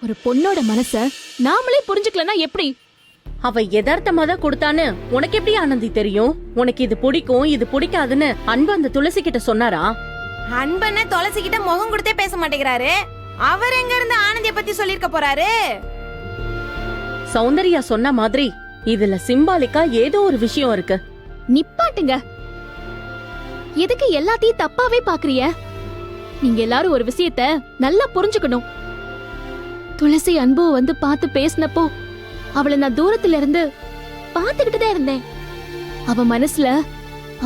ஒரு பொண்ணோட மனச நாமளே புரிஞ்சுக்கலன்னா எப்படி? அவ யதார்த்தமா தான் கொடுத்தான்னு உனக்கு எப்படி ஆனந்தி தெரியும்? உனக்கு இது பிடிக்கும் இது பிடிக்காதுன்னு அன்பு அந்த துளசி கிட்ட சொன்னாரா? அன்பன துளசி கிட்ட முகம் கொடுத்தே பேச மாட்டேங்கிறாரு. அவர் எங்க இருந்து ஆனந்திய பத்தி சொல்லிருக்க போறாரு? சௌந்தர்யா சொன்ன மாதிரி இதுல சிம்பாலிக்கா ஏதோ ஒரு விஷயம் இருக்கு. நிப்பாட்டுங்க. எதுக்கு எல்லாத்தையும் தப்பாவே பாக்குறிய? நீங்க எல்லாரும் ஒரு விஷயத்த நல்லா புரிஞ்சுக்கணும். துளசி அன்பு வந்து பார்த்து பேசினப்போ அவளை நான் தூரத்துல இருந்து பாத்துக்கிட்டுதான் இருந்தேன். அவ மனசுல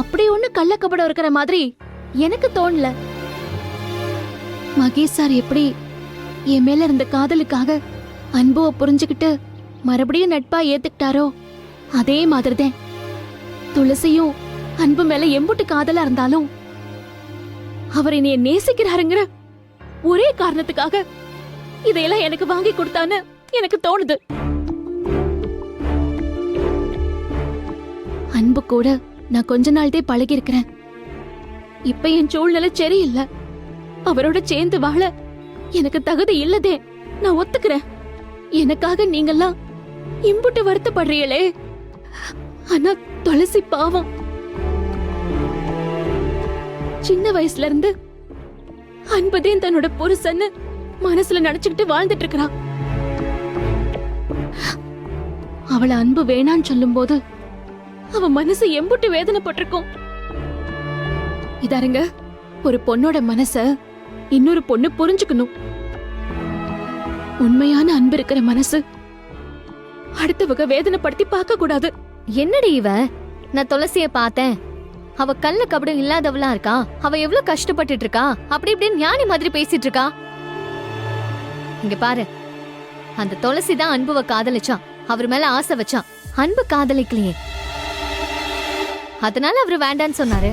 அப்படி ஒண்ணு கள்ளக்கபடம் இருக்கிற மாதிரி எனக்கு தோணல. மகேஷ் சார் எப்படி என் மேல இருந்த காதலுக்காக அன்புவை புரிஞ்சுக்கிட்டு மறுபடியும் நட்பா ஏத்துக்கிட்டாரோ அதே மாதிரிதான் துளசியும் அன்பு மேல எம்புட்டு காதலா இருந்தாலும் அவர் என்னைய நேசிக்கிறாருங்கிற ஒரே காரணத்துக்காக இதையெல்லாம் எனக்கு வாங்கி கொடுத்தான்னு எனக்கு தோணுது. அன்பு கூட நான் கொஞ்ச நாள்தே பழகி இருக்கிறேன். இப்ப என் சூழ்நிலை சரியில்லை. அவரோட சேர்ந்து வாழ எனக்கு தகுதி இல்லதே, நான் ஒத்துக்கிறேன். எனக்காக நீங்கெல்லாம் இம்புட்டு வருத்தப்படுறீங்களே. ஆனா துளசி பாவம் சின்ன வயசுல இருந்து அன்பதேன் தன்னோட புருஷன்னு மனசுல நினைச்சுக்கிட்டு வாழ்ந்துட்டு இருக்கிறான். அவளை அன்பு வேணான்னு சொல்லும் போது அவ மனசு எம்புட்டு வேதனைப்பட்டிருக்கும். இதாருங்க, ஒரு பொண்ணோட மனச இன்னொரு பொண்ணு புரிஞ்சுக்கணும். உண்மையான அன்பு இருக்கிற மனசு அடுத்தவங்க வேதனைப்படுத்தி பார்க்க கூடாது. என்னடி இவ? நான் துளசிய பார்த்தேன். அவ கள்ள கபடம் இல்லாதவளா இருக்கா. அவ எவ்வளவு கஷ்டப்பட்டுட்டு இருக்கா. அப்படி இப்படின்னு ஞானி மாதிரி பேசிட்டு இருக்கா. இங்க பாரு, அந்த துளசி தான் அன்புவ காதலிச்சான். அவர் மேல ஆசை வச்சான். அன்பு காதலிக்கலையே, அதனால அவரு வேண்டான்னு சொன்னாரு.